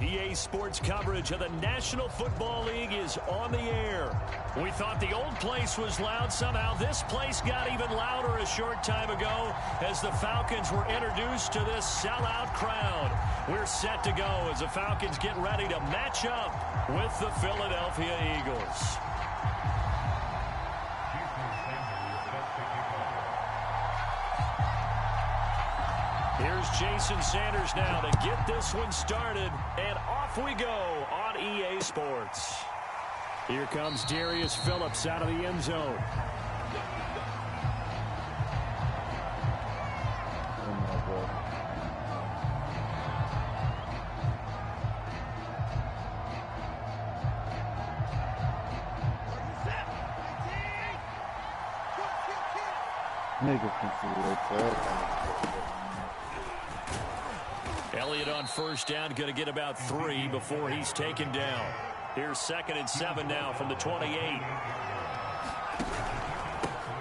EA Sports coverage of the National Football League is on the air. We thought the old place was loud. Somehow this place got even louder a short time ago as the Falcons were introduced to this sellout crowd. We're set to go as the Falcons get ready to match up with the Philadelphia Eagles. Here's Jason Sanders now to get this one started, and off we go on EA Sports. Here comes Darius Phillips out of the end zone. Elliott on first down, going to get about 3 before he's taken down. Here's 2nd and 7 now from the 28.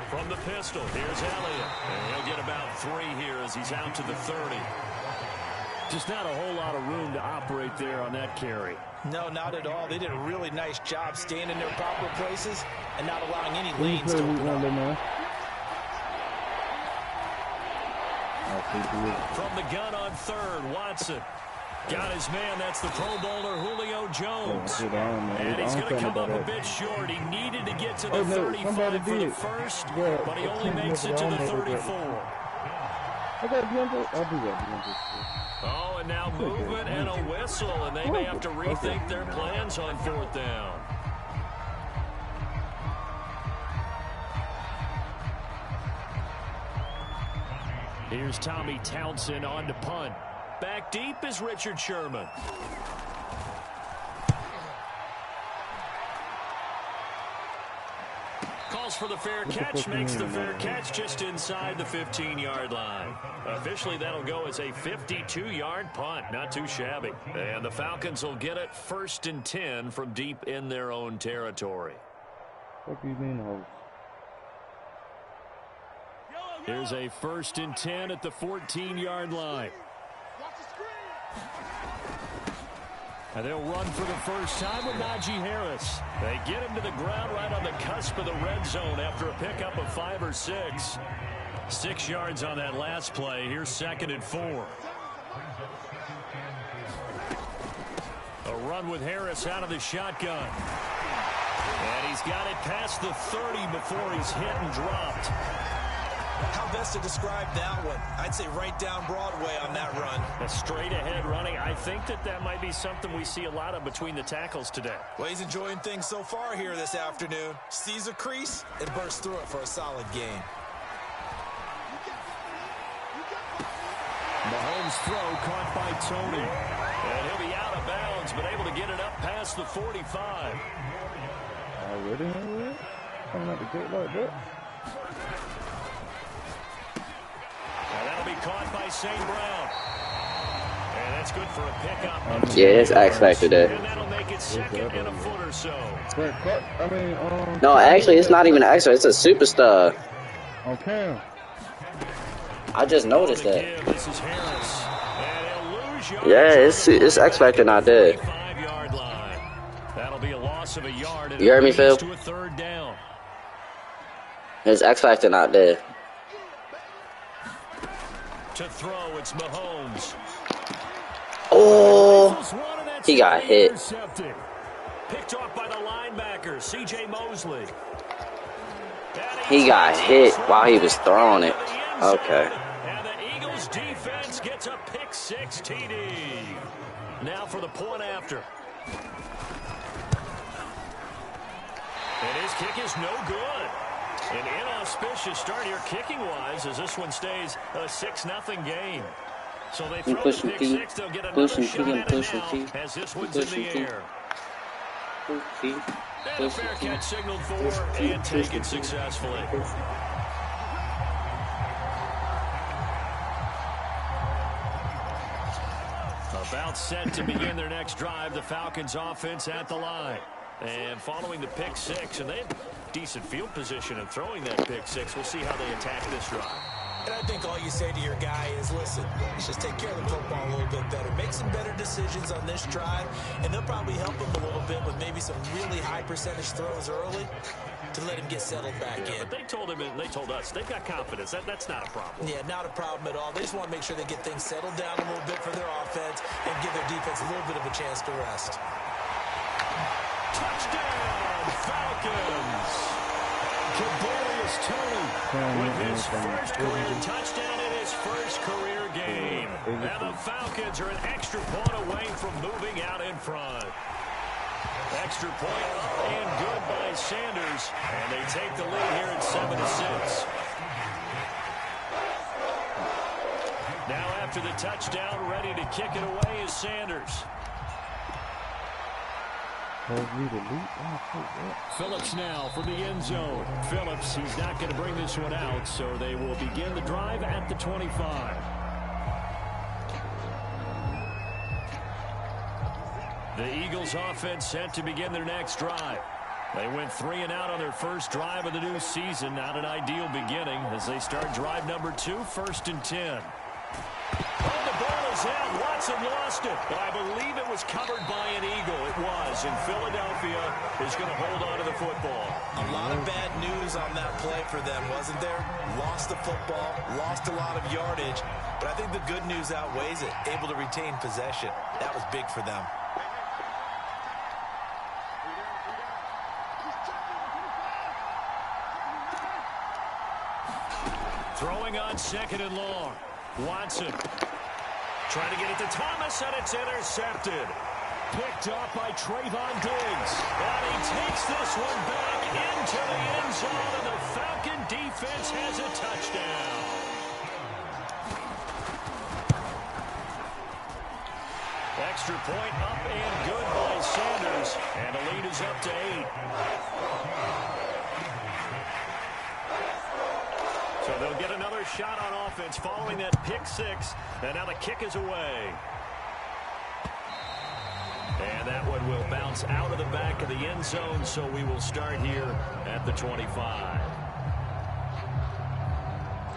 From the pistol, here's Elliott. And he'll get about 3 here as he's out to the 30. Just not a whole lot of room to operate there on that carry. No, not at all. They did a really nice job staying in their proper places and not allowing any lanes to open up. From the gun on 3rd, Watson. Got his man. That's the Pro Bowler Julio Jones. And he's going to come up a bit short. He needed to get to the 35 for the first, but he only makes it to the 34. Oh, and now movement and a whistle, and they may have to rethink their plans on 4th down. Here's Tommy Townsend on to punt. Back deep is Richard Sherman. Calls for the fair catch, makes the fair catch just inside the 15-yard line. Officially, that'll go as a 52-yard punt. Not too shabby. And the Falcons will get it 1st and 10 from deep in their own territory. What do you mean, host? Here's a 1st and 10 at the 14-yard line. And they'll run for the first time with Najee Harris. They get him to the ground right on the cusp of the red zone after a pickup of 5 or 6. 6 yards on that last play. Here's 2nd and 4. A run with Harris out of the shotgun. And he's got it past the 30 before he's hit and dropped. How best to describe that one? I'd say right down Broadway on that run. A straight ahead running. I think that might be something we see a lot of between the tackles today. Well, he's enjoying things so far here this afternoon. Sees a crease and bursts through it for a solid gain. Mahomes' throw caught by Tony. And he'll be out of bounds, but able to get it up past the 45. Already? I'm not to get like that. And that'll be caught by St. Brown. And that's good for a pickup. Yeah, it's X Factor there. And that'll make it 2nd and a foot or so. No, actually, it's not even an X Factor. It's a superstar. Okay. I just noticed that. This is Harris. And he'll lose yards. Yeah, it's X Factor not there. 5-yard line. That'll be a loss of a yard. You heard me, Phil? To a 3rd down. It's X Factor not there. To throw, it's Mahomes. Oh, he got hit. Picked off by the linebacker, C.J. Mosley. He got hit while he was throwing it. Okay. And the Eagles defense gets a pick 6 TD. Now for the point after. And his kick is no good. An inauspicious start here kicking-wise as this one stays a 6-0 game. So they throw the pick 6. They'll get another shot at it now as this one's in the air. And a fair catch signaled for and taken successfully. About set to begin their next drive, the Falcons offense at the line. And following the pick 6, and they have decent field position in throwing that pick 6. We'll see how they attack this drive. And I think all you say to your guy is, listen, let's just take care of the football a little bit better. Make some better decisions on this drive, and they'll probably help him a little bit with maybe some really high percentage throws early to let him get settled back in. But they told him and they told us they've got confidence. That's not a problem. Yeah, not a problem at all. They just want to make sure they get things settled down a little bit for their offense and give their defense a little bit of a chance to rest. Touchdown, Falcons! Kadarius Toney with his first career touchdown in his first career game. And the Falcons are an extra point away from moving out in front. Extra point up and good by Sanders. And they take the lead here at 7-6. Now after the touchdown, ready to kick it away is Sanders. Phillips now from the end zone. Phillips, he's not going to bring this one out, so they will begin the drive at the 25. The Eagles offense set to begin their next drive. They went 3 and out on their first drive of the new season. Not an ideal beginning as they start drive number 2, 1st and 10. Oh, the ball is out. Watson lost it, but I believe it was covered by an Eagle. It was, and Philadelphia is going to hold on to the football. A lot of bad news on that play for them, wasn't there? Lost the football, lost a lot of yardage, but I think the good news outweighs it. Able to retain possession. That was big for them. Throwing on 2nd and long. Watson trying to get it to Thomas, and it's intercepted. Picked up by Trayvon Diggs. And he takes this one back into the end zone, and the Falcon defense has a touchdown. Extra point up and good by Sanders, and the lead is up to 8. So they'll get another shot on offense following that pick 6, and now the kick is away. And that one will bounce out of the back of the end zone, so we will start here at the 25.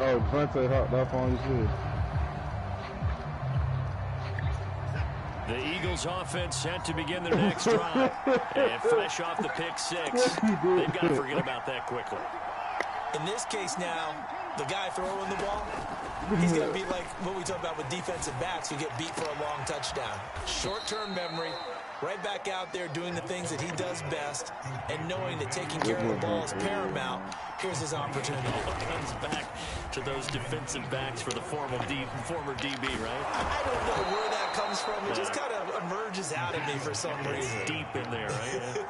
Oh, Vontae hopped off on his head. The Eagles offense set to begin their next drive. And fresh off the pick 6, they've got to forget about that quickly. In this case now, the guy throwing the ball, he's going to be like what we talk about with defensive backs who get beat for a long touchdown. Short-term memory, right back out there doing the things that he does best, and knowing that taking care of the ball is paramount. Here's his opportunity. Comes back to those defensive backs for the former DB, right? I don't know where that comes from. It just kind of emerges out of me for some reason. Deep in there, right?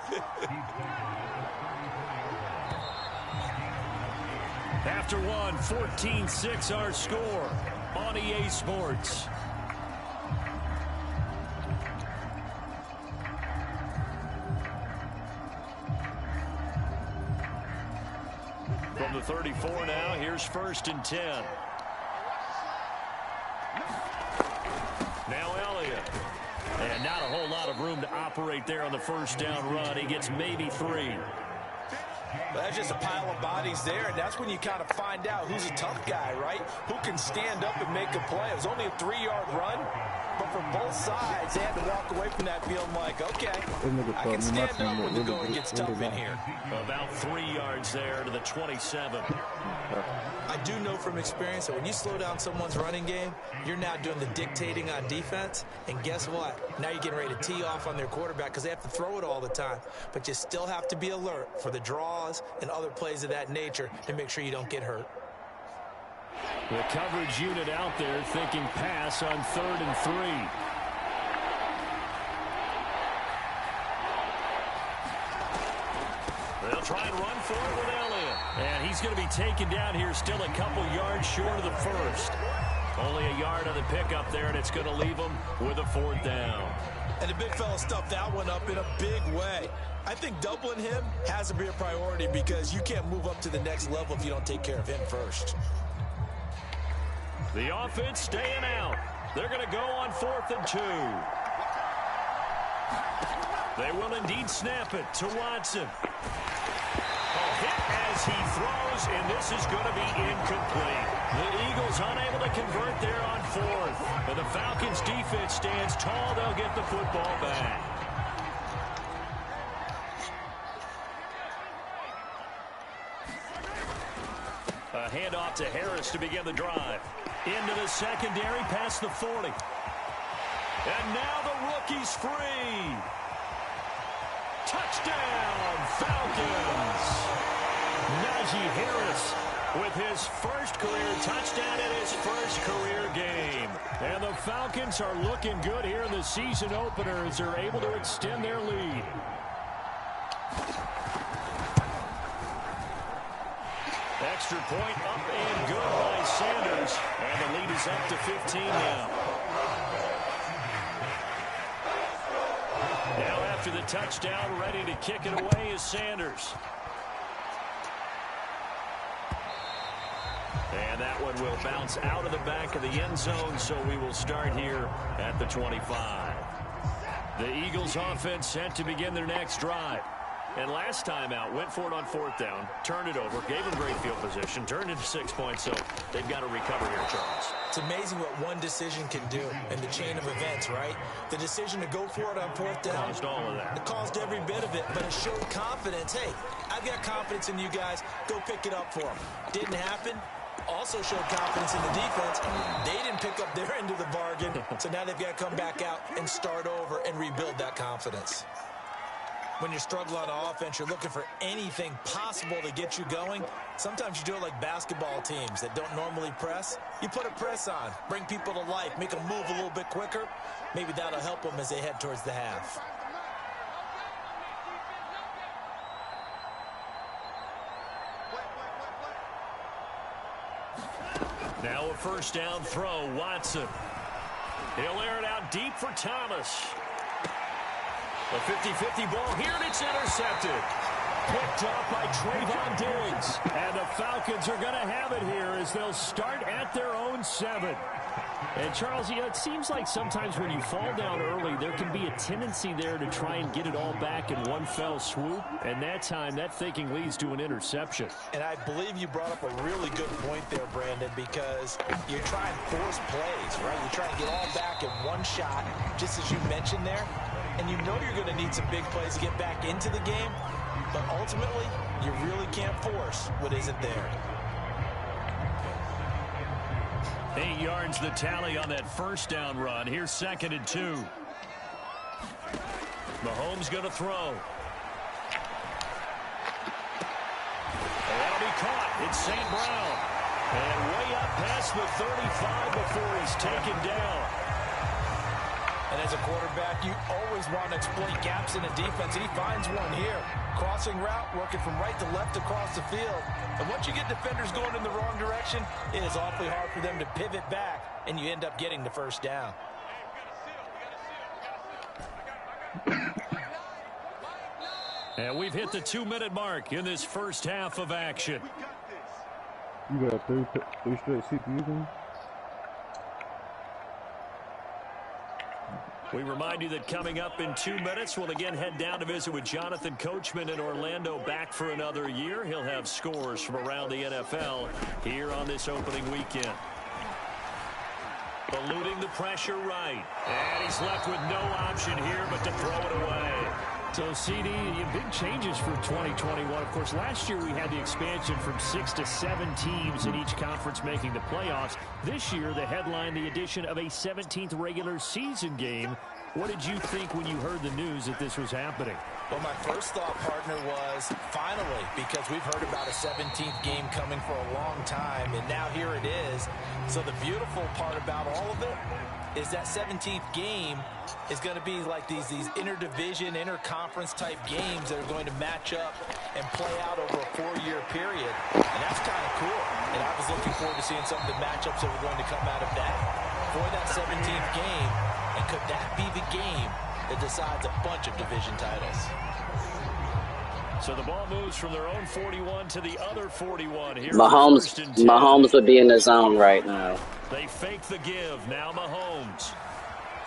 After one, 14-6 our score on EA Sports. From the 34 now, here's 1st and 10. Now Elliott. And not a whole lot of room to operate there on the first down run. He gets maybe 3. Well, that's just a pile of bodies there, and that's when you kind of find out who's a tough guy, right? Who can stand up and make a play. It was only a 3-yard run, but for both sides, they had to walk away from that feeling like, okay, I can stand up when the going gets tough in here. About 3 yards there to the 27. I do know from experience that when you slow down someone's running game, you're now doing the dictating on defense, and guess what? Now you're getting ready to tee off on their quarterback because they have to throw it all the time. But you still have to be alert for the draws and other plays of that nature to make sure you don't get hurt. The coverage unit out there thinking pass on 3rd and 3. They'll try and run for it with Elliott. And he's going to be taken down here still a couple yards short of the first. Only a yard on the pickup there, and it's going to leave him with a 4th down. And the big fella stuffed that one up in a big way. I think doubling him has to be a priority because you can't move up to the next level if you don't take care of him first. The offense staying out. They're going to go on 4th and 2. They will indeed snap it to Watson. hit as he throws, and this is going to be incomplete. The Eagles unable to convert there on fourth. And the Falcons defense stands tall. They'll get the football back. A handoff to Harris to begin the drive. Into the secondary, past the 40. And now the rookie's free. Touchdown, Falcons. Najee Harris with his first career touchdown in his first career game. And the Falcons are looking good here in the season opener as they're able to extend their lead. Extra point up and good by Sanders. And the lead is up to 15 now. Now after the touchdown, ready to kick it away is Sanders. And that one will bounce out of the back of the end zone, so we will start here at the 25. The Eagles offense set to begin their next drive. And last time out, went for it on fourth down, turned it over, gave them great field position, turned into 6 points, so they've got to recover here, Charles. It's amazing what one decision can do in the chain of events, right? The decision to go for it on fourth down. Caused all of that. It caused every bit of it, but it showed confidence. Hey, I've got confidence in you guys. Go pick it up for them. Didn't happen. Also showed confidence in the defense. They didn't pick up their end of the bargain, so now they've got to come back out and start over and rebuild that confidence. When you struggle on offense, you're looking for anything possible to get you going. Sometimes you do it like basketball teams that don't normally press. You put a press on, bring people to life, make them move a little bit quicker. Maybe that'll help them as they head towards the half. Now a first down throw, Watson. He'll air it out deep for Thomas. A 50-50 ball here, and it's intercepted. Picked off by Trayvon Diggs. And the Falcons are going to have it here as they'll start at their own 7. And, Charles, you know, it seems like sometimes when you fall down early, there can be a tendency there to try and get it all back in one fell swoop. And that time, that thinking leads to an interception. And I believe you brought up a really good point there, Brandon, because you're trying to force plays, right? You're trying to get all back in one shot, just as you mentioned there. And you know you're going to need some big plays to get back into the game. But ultimately, you really can't force what isn't there. 8 yards the tally on that first down run. Here's 2nd and 2. Mahomes going to throw. That'll be caught. It's St. Brown. And way up past the 35 before he's taken down. And as a quarterback, you always want to exploit gaps in the defense. He finds one here. Crossing route, working from right to left across the field. And once you get defenders going in the wrong direction, it is awfully hard for them to pivot back, and you end up getting the first down. And we've hit the 2-minute mark in this first half of action. You got three straight CPU games? We remind you that coming up in 2 minutes, we'll again head down to visit with Jonathan Coachman in Orlando, back for another year. He'll have scores from around the NFL here on this opening weekend. Eluding the pressure right. And he's left with no option here but to throw it away. So, CD, big changes for 2021. Of course, last year we had the expansion from 6 to 7 teams in each conference making the playoffs. This year, the headline, the addition of a 17th regular season game. What did you think when you heard the news that this was happening? Well, my first thought, partner, was finally, because we've heard about a 17th game coming for a long time, and now here it is. So the beautiful part about all of it is that 17th game is going to be like these interdivision, interconference type games that are going to match up and play out over a 4-year period. And that's kind of cool. And I was looking forward to seeing some of the matchups that were going to come out of that for that 17th game. And could that be the game that decides a bunch of division titles? So the ball moves from their own 41 to the other 41 here. Mahomes would be in the zone right now. They fake the give. Now Mahomes.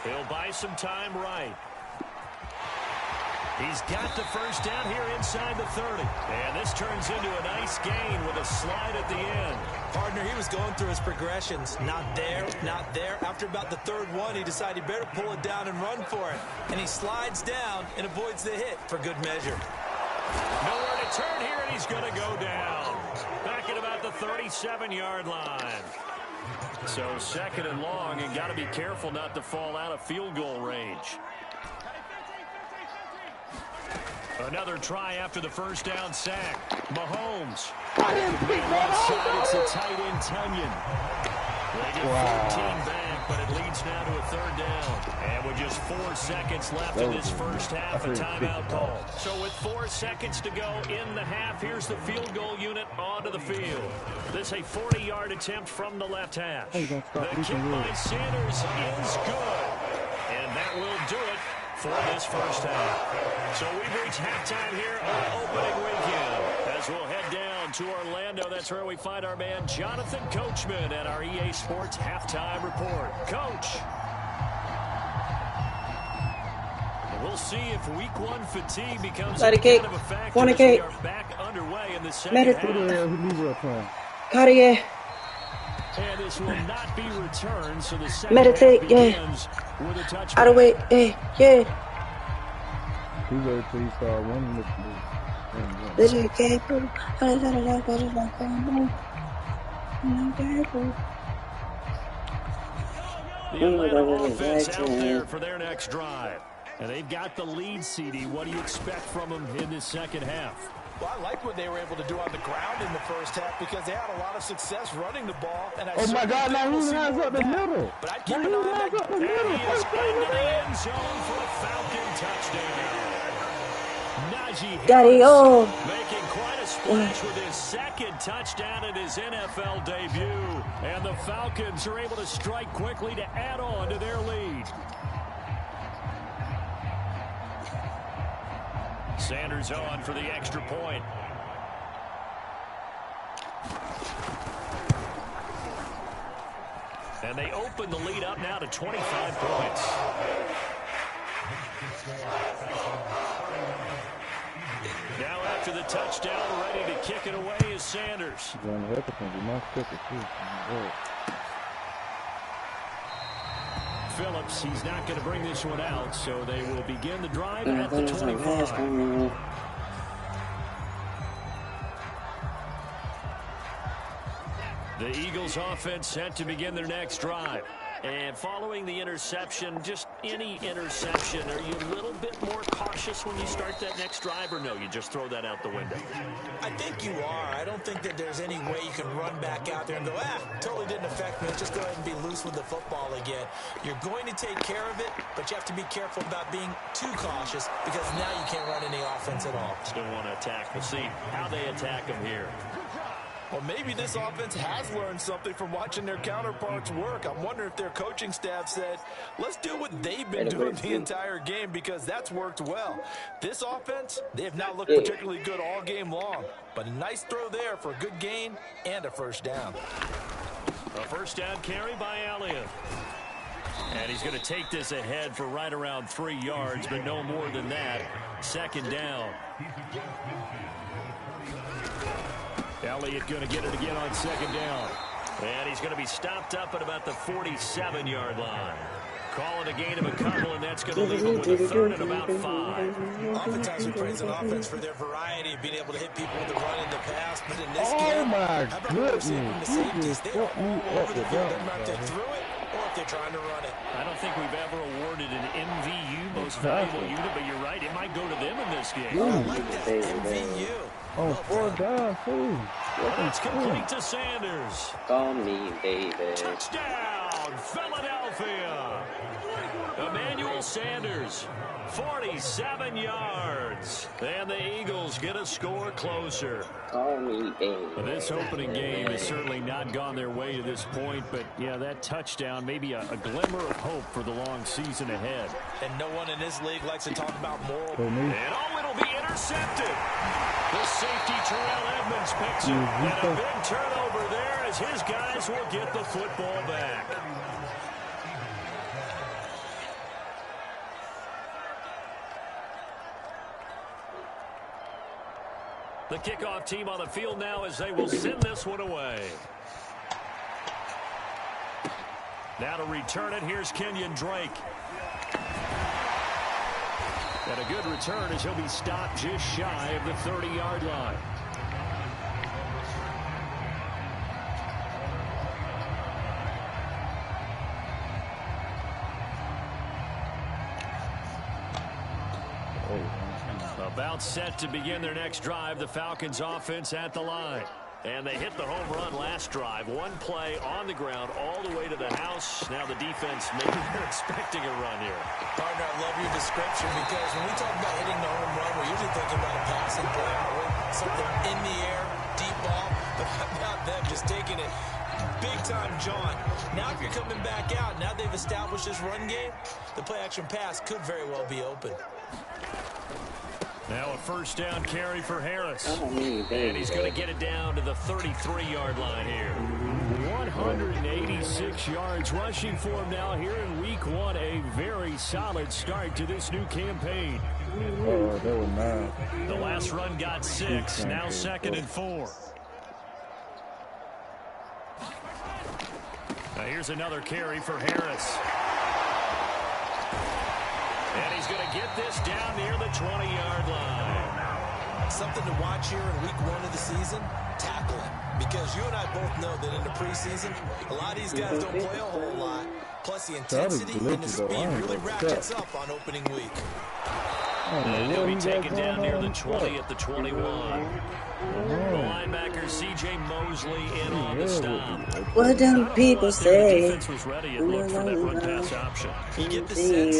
He'll buy some time right. He's got the first down here inside the 30. And this turns into a nice gain with a slide at the end. Partner, he was going through his progressions. Not there, not there. After about the third one, he decided he better pull it down and run for it. And he slides down and avoids the hit for good measure. Nowhere to turn here, and he's going to go down. Back at about the 37-yard line. So 2nd and long, and got to be careful not to fall out of field goal range. Another try after the first down sack. Mahomes. It's a tight end, Tunyon. They get 14 back, but it leads now to a 3rd down. And with just 4 seconds left in this first half, a timeout call. So with 4 seconds to go in the half, here's the field goal unit onto the field. This a 40-yard attempt from the left hash. The kick by Sanders is good. And that will do it for this first half. So we've reached halftime here on opening weekend. As we'll head down to Orlando, that's where we find our man Jonathan Coachman at our EA Sports Halftime Report. Coach. We'll see if week 1 fatigue becomes a kind of a factor as we are back underway in the second half. Cartier. And this will not be returned, so the second half begins with a touchback. Out of way, yeah. He waited till he started running this. The Atlanta offense out there for their next drive. And they've got the lead, CD. What do you expect from them in this second half? Well, I like what they were able to do on the ground in the first half because they had a lot of success running the ball. And oh, my God, now he has up the middle. But I'd keep an eye on that. And he is into the end zone for a Falcon touchdown. Najee Harris making quite a splash with his 2nd touchdown in his NFL debut. And the Falcons are able to strike quickly to add on to their lead. Sanders on for the extra point. And they open the lead up now to 25 points. Now after the touchdown, ready to kick it away is Sanders. Phillips, he's not going to bring this one out, so they will begin the drive at the 25. The Eagles offense set to begin their next drive. And following the interception, just any interception, are you a little bit more cautious when you start that next drive, or no, you just throw that out the window? I think you are. I don't think that there's any way you can run back out there and go, totally didn't affect me. Let's just go ahead and be loose with the football again. You're going to take care of it, but you have to be careful about being too cautious because now you can't run any offense at all. Still want to attack. We'll see how they attack them here. Well, maybe this offense has learned something from watching their counterparts work. I'm wondering if their coaching staff said, let's do what they've been doing the entire game because that's worked well. This offense, they have not looked particularly good all game long. But a nice throw there for a good gain and a first down. A first down carry by Elliott. And he's going to take this ahead for right around 3 yards, but no more than that. 2nd down. Elliott going to get it again on 2nd down. And he's going to be stopped up at about the 47-yard line. Call it a gain of a couple, and that's going to leave him with a 3rd and about 5. Oftentimes we praise an offense for their variety of being able to hit people with the run in the pass. But in this game, how about what we're seeing from the safeties? They are all over the field. Doesn't matter if they threw it or if they're trying to run it. I don't think we've ever awarded an MVU, most valuable unit, but you're right. It might go to them in this game. I like that, MVU. Oh, 4 down, too. That's complete to Sanders. Call me, baby. Touchdown, Philadelphia. Emmanuel Sanders, 47 yards. And the Eagles get a score closer. Call me, baby. This opening game has certainly not gone their way to this point, but, yeah, that touchdown, maybe a glimmer of hope for the long season ahead. And no one in this league likes to talk about moral. And it'll be intercepted. The safety, Terrell Edmonds, picks it. And a big turnover there as his guys will get the football back. The kickoff team on the field now as they will send this one away. Now to return it, here's Kenyon Drake. And a good return as he'll be stopped just shy of the 30-yard line. About set to begin their next drive, the Falcons offense at the line. And they hit the home run last drive. One play on the ground all the way to the house. Now the defense, maybe they're expecting a run here. Partner, I love your description because when we talk about hitting the home run, we're usually thinking about a passing play, aren't we? Something in the air, deep ball, but how about them just taking it big-time John. Now if you're coming back out, now they've established this run game, the play-action pass could very well be open. Now a first down carry for Harris. And he's going to get it down to the 33-yard line here. 186 yards rushing for him now here in week 1. A very solid start to this new campaign. Oh, that was nice. The last run got 6. Now 2nd and 4. Now here's another carry for Harris. And he's going to get this down near the 20-yard line. Something to watch here in week 1 of the season, tackling. Because you and I both know that in the preseason, a lot of these guys don't play a whole lot. Plus the intensity and the speed really ratchets up on opening week. And he'll be taken down near the 20 at the 21. The linebacker C.J. Mosley in on the stop. What do people say? The defense was ready and looked for that run-pass option. You get the sense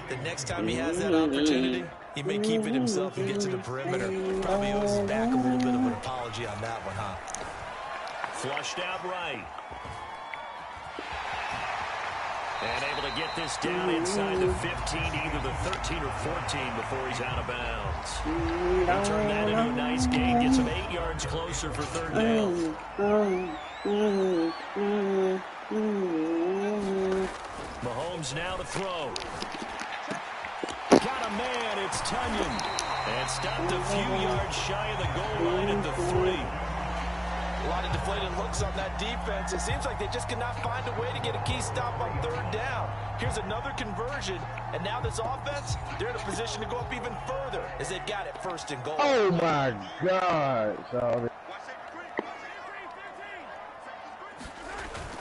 that next time he has that opportunity, he may keep it himself and get to the perimeter. Probably owes his back a little bit of an apology on that one, huh? Flushed out right. And able to get this down inside the 15, either the 13 or 14 before he's out of bounds. He'll turn that into a nice gain, gets him 8 yards closer for 3rd down. Mahomes now to throw. Got a man, it's Tunyon. And stopped a few yards shy of the goal line at the 3. A lot of deflated looks on that defense. It seems like they just cannot find a way to get a key stop on 3rd down. Here's another conversion, and now this offense, they're in a position to go up even further as they've got it 1st and goal. Oh, my God.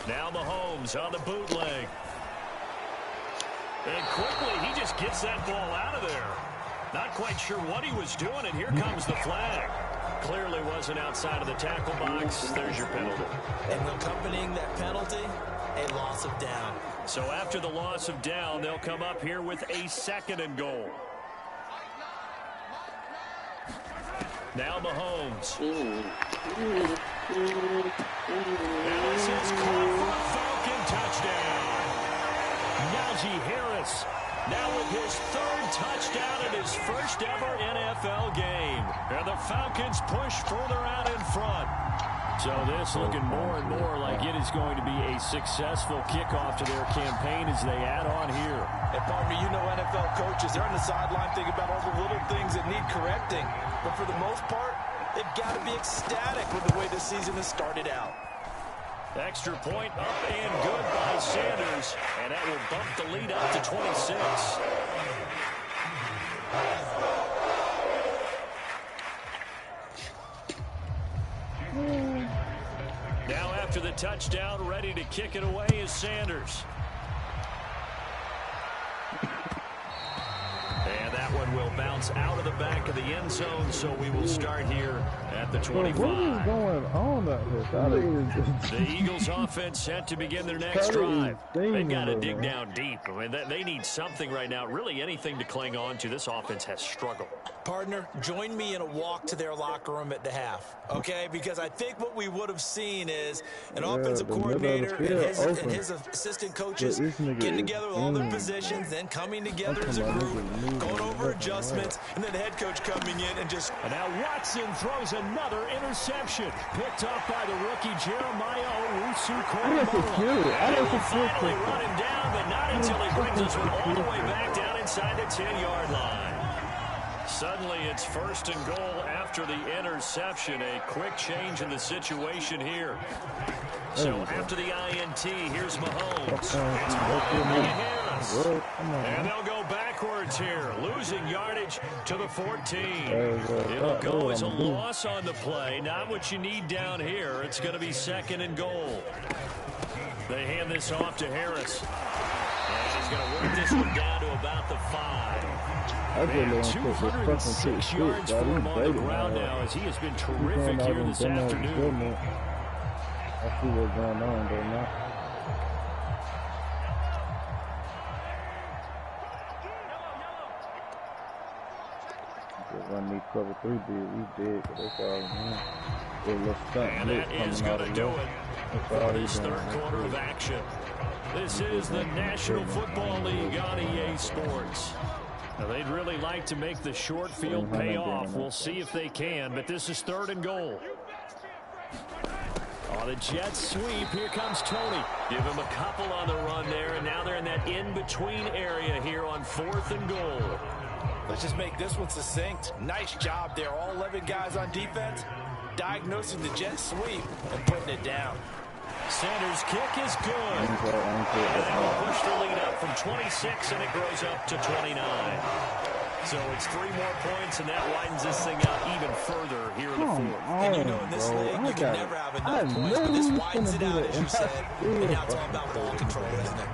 Now Mahomes on the bootleg. And quickly, he just gets that ball out of there. Not quite sure what he was doing, and here comes the flag. Clearly wasn't outside of the tackle box. There's your penalty. And accompanying that penalty, a loss of down. So after the loss of down, they'll come up here with a 2nd and goal. Now Mahomes. And this is caught for a Falcon touchdown. Najee Harris now with his 3rd touchdown in his 1st ever NFL game. And the Falcons push further out in front. So this looking more and more like it is going to be a successful kickoff to their campaign as they add on here. And partner, you know NFL coaches, they're on the sideline thinking about all the little things that need correcting. But for the most part, they've got to be ecstatic with the way the season has started out. Extra point up and good by Sanders. And that will bump the lead up to 26. Now after the touchdown, ready to kick it away is Sanders. And that one will bounce out of the back of the end zone, so we will start here at the 25. What is going on out here? The Eagles offense set to begin their next drive. They've got to dig down deep. I mean, they need something right now, really anything to cling on to. This offense has struggled. Partner, join me in a walk to their locker room at the half, okay? Because I think what we would have seen is an offensive coordinator and his assistant coaches getting together with all their positions, then coming together as a group, going over adjustments, and then the head coach coming in and just... And now Watson throws another interception. Picked off by the rookie Jeremiah Owusu-Koramoah. And he will finally run him down, but not until he brings this one all the way back down inside the 10-yard line. Suddenly it's 1st and goal after the interception. A quick change in the situation here. So after the INT, here's Mahomes. It's Harris. And they'll go backwards here, losing yardage to the 14. It'll go as a loss on the play. Not what you need down here. It's going to be 2nd and goal. They hand this off to Harris. And he's going to work this one down to about the 5. Man, 206 yards for him on the ground now as he has been terrific here this afternoon. I see what's going on there now. Run me cover 3 big, we did, but that's all and that is going to do it for this 3rd quarter of action. This is the National Football League on EA Sports. Now, they'd really like to make the short field pay off. We'll see if they can, but this is 3rd and goal. On the jet sweep, here comes Tony. Give him a couple on the run there, and now they're in that in-between area here on 4th and goal. Let's just make this one succinct. Nice job there. All 11 guys on defense diagnosing the jet sweep and putting it down. Sanders' kick is good. And they will push the lead up from 26, and it grows up to 29. So it's 3 more points, and that widens this thing out even further here in the 4th. And you know in this league, you can never have enough points, but this widens it out, as you said. And now it's all about ball control, isn't it?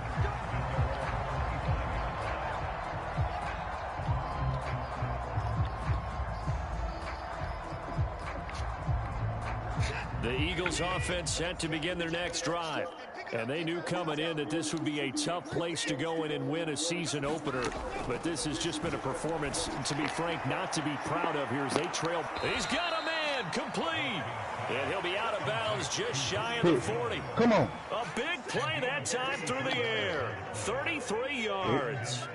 The Eagles offense set to begin their next drive. And they knew coming in that this would be a tough place to go in and win a season opener. But this has just been a performance, to be frank, not to be proud of here as they trail. He's got a man complete. And he'll be out of bounds just shy of the 40. Come on. A big play that time through the air. 33 yards.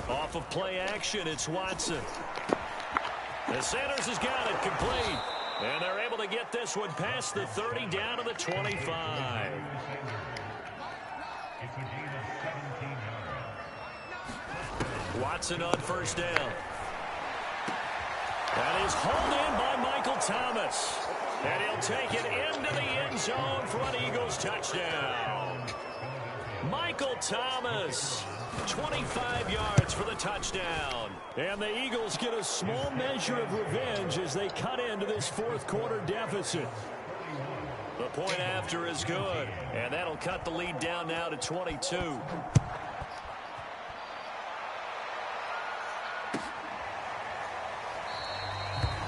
Off of play action, it's Watson. And Sanders has got it complete. And they're able to get this one past the 30 down to the 25. Watson on 1st down. That is hauled in by Michael Thomas. And he'll take it into the end zone for an Eagles touchdown. Michael Thomas, 25 yards for the touchdown. And the Eagles get a small measure of revenge as they cut into this 4th quarter deficit. The point after is good, and that'll cut the lead down now to 22.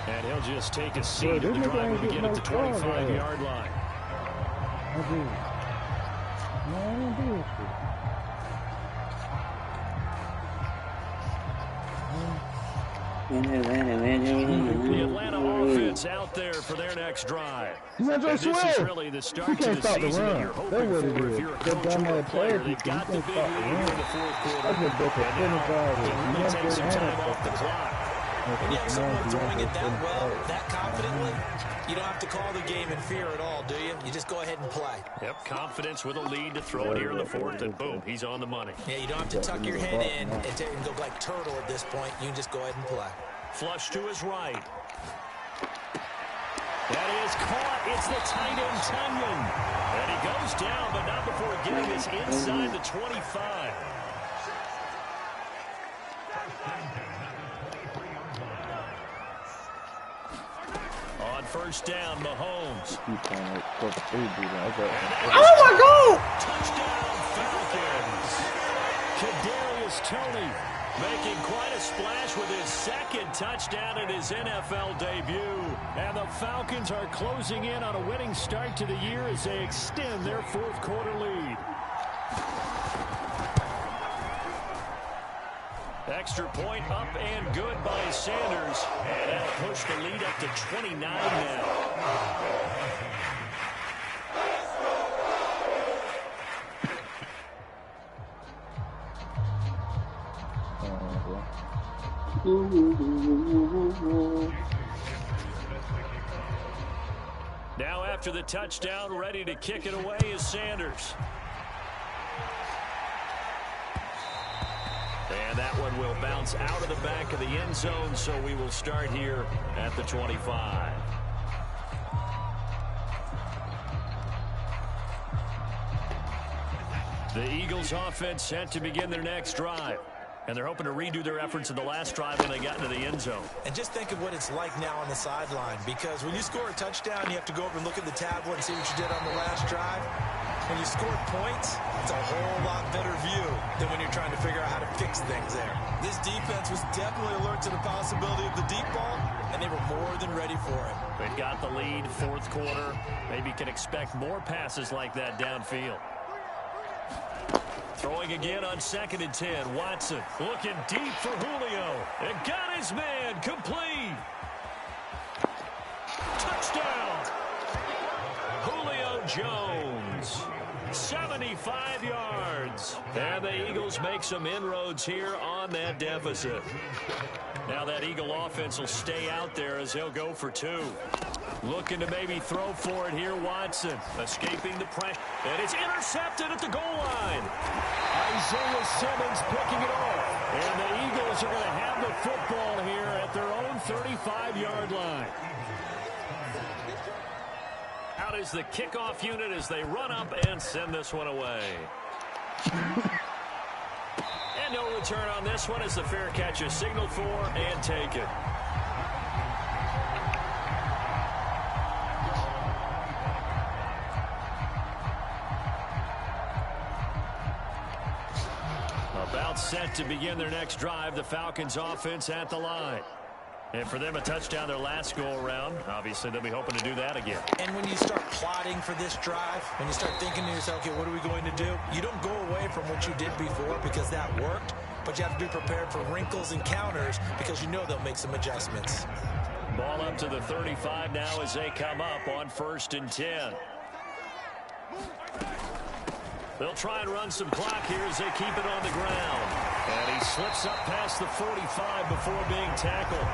And he'll just take a seat in the drive and begin at the 25-yard line. The Atlanta offense out there for their next drive. And this is really the start to the season that you're hoping for if you're a coach or a player. They've got the big lead in the 4th quarter. And now can really take some time off the clock. When you have someone throwing it that well, that confidently, you don't have to call the game in fear at all, do you? You just go ahead and play. Yep, confidence with a lead to throw it here in the 4th, and boom, he's on the money. Yeah, you don't have to tuck your head in and go like turtle at this point. You can just go ahead and play. Flush to his right. That is caught. It's the tight end, Tunyon. And he goes down, but not before getting this inside the 25. On 1st down, Mahomes. Oh my God! Touchdown, Falcons. Kadarius Toney making quite a splash with his 2nd touchdown in his NFL debut. And the Falcons are closing in on a winning start to the year as they extend their 4th quarter lead. Extra point up and good by Sanders. And that'll push the lead up to 29 now. Now after the touchdown, ready to kick it away is Sanders. And that one will bounce out of the back of the end zone, so we will start here at the 25. The Eagles offense set to begin their next drive. And they're hoping to redo their efforts in the last drive when they got into the end zone. And just think of what it's like now on the sideline, because when you score a touchdown, you have to go over and look at the tablet and see what you did on the last drive. When you scored points, it's a whole lot better view than when you're trying to figure out how to fix things there. This defense was definitely alert to the possibility of the deep ball, and they were more than ready for it. They've got the lead, fourth quarter. Maybe can expect more passes like that downfield. Throwing again on 2nd and 10. Watson looking deep for Julio. And got his man complete. Touchdown. Julio Jones. 75 yards. And the Eagles make some inroads here on that deficit. Now that Eagle offense will stay out there as they'll go for 2. Looking to maybe throw for it here, Watson. Escaping the pressure. And it's intercepted at the goal line. Isaiah Simmons picking it off. And the Eagles are going to have the football here at their own 35-yard line. Out is the kickoff unit as they run up and send this one away. And no return on this one as the fair catch is signaled for and taken. About set to begin their next drive, the Falcons offense at the line. And for them, a touchdown their last go-around. Obviously, they'll be hoping to do that again. And when you start plotting for this drive, when you start thinking to yourself, okay, what are we going to do? You don't go away from what you did before because that worked, but you have to be prepared for wrinkles and counters because you know they'll make some adjustments. Ball up to the 35 now as they come up on 1st and 10. They'll try and run some clock here as they keep it on the ground. And he slips up past the 45 before being tackled.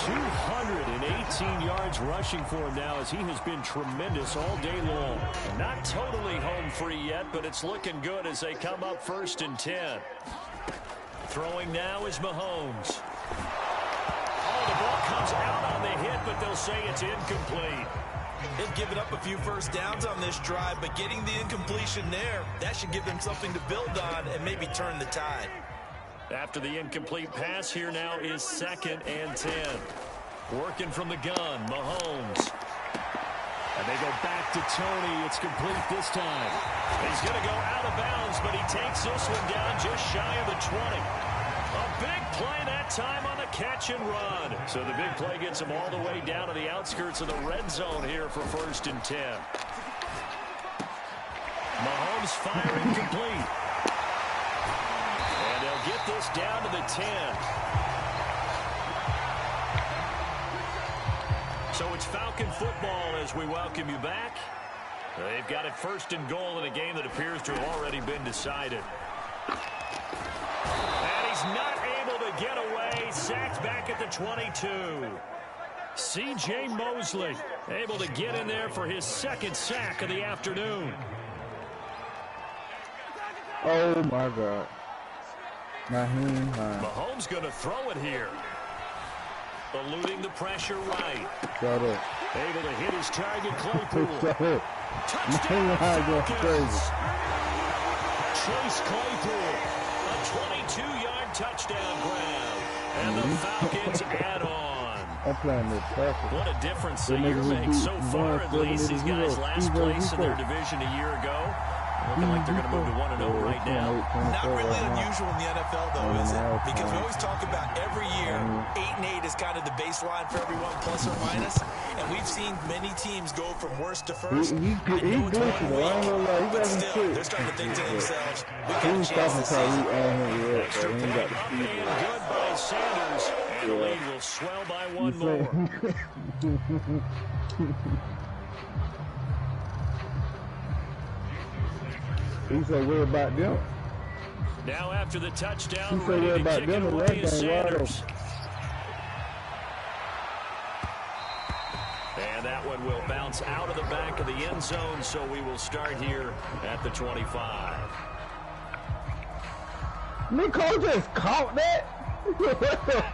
218 yards rushing for him now as he has been tremendous all day long. Not totally home free yet, but it's looking good as they come up 1st and 10. Throwing now is Mahomes. Oh, the ball comes out on the hit, but they'll say it's incomplete. They've given up a few first downs on this drive, but getting the incompletion there, that should give them something to build on and maybe turn the tide. After the incomplete pass, here now is 2nd and 10. Working from the gun, Mahomes. And they go back to Tony. It's complete this time. He's going to go out of bounds, but he takes this one down just shy of the 20. A big play that time on the catch and run. So the big play gets him all the way down to the outskirts of the red zone here for 1st and 10. Mahomes firing complete. And they'll get this down to the 10. So it's Falcon football as we welcome you back. They've got it 1st and goal in a game that appears to have already been decided. And he's not able to get away. Sacked back at the 22. C.J. Mosley able to get in there for his 2nd sack of the afternoon. Oh, my God. Mahomes going to throw it here. Eluding the pressure right. Got it. Able to hit his target, Claypool. Touchdown, Falcons. Chase Claypool. A 22-yard touchdown grab. And the Falcons add on. I'm playing this perfect. What a difference a year makes. So far, at least, these guys last place in their division a year ago. Looking like they're going to move to 1-0 right now. Not really unusual in the NFL, though, is it? Because we always talk about every year, 8-8 is kind of the baseline for everyone, plus or minus. And we've seen many teams go from worst to first. I know it's 1 week, but still, they're starting to think to themselves, we got a chance this season. Extra point up and good by Sanders. And the lead will swell by 1 more. He said, "Worry about them." Now after the touchdown, He ready to about kick it them, away is Sanders. And that one will bounce out of the back of the end zone, so we will start here at the 25. Nico just caught that.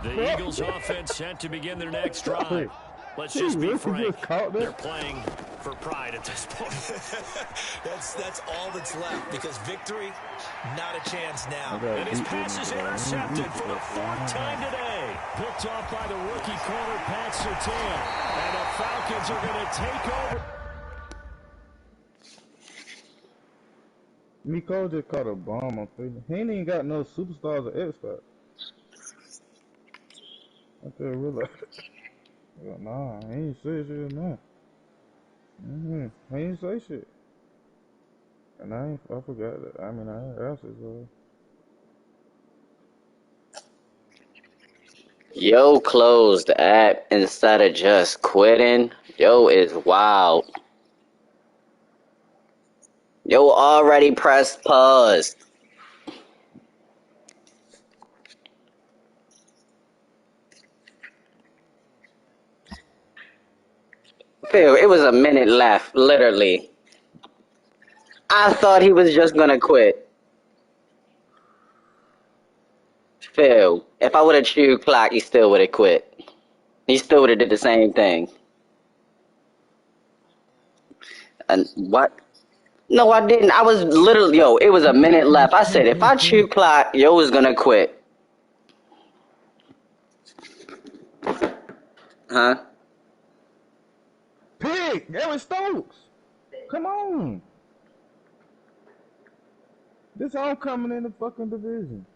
The Eagles offense set to begin their next drive. Let's just be frank. They're playing for pride at this point. that's all that's left because victory, not a chance now. And his pass is intercepted for the 4th time today. Picked off by the rookie corner, Pat Surtain. And the Falcons are going to take over. Nico just caught a bomb on Facebook. He ain't even got no superstars or X Factor. I just realized. Nah, he ain't say shit, nah. He ain't say shit. And I forgot that. I mean, I had answers, so. Yo closed the app instead of just quitting. Yo is wild. Yo already pressed pause. Phil, it was a minute left, literally. I thought he was just gonna quit. Phil, if I would have chewed clock, he still would have quit. He still would have did the same thing. And what? No, I didn't. I was literally, yo, it was a minute left. I said, if I chew clock, yo was gonna quit. Huh? Pig! That was Stokes! Come on! This homecoming in the fucking division.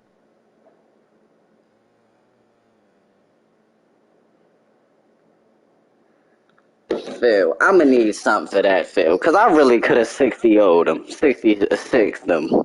Phil, I'm gonna need something for that, Phil, because I really could have 60-0'd him. 66'd him.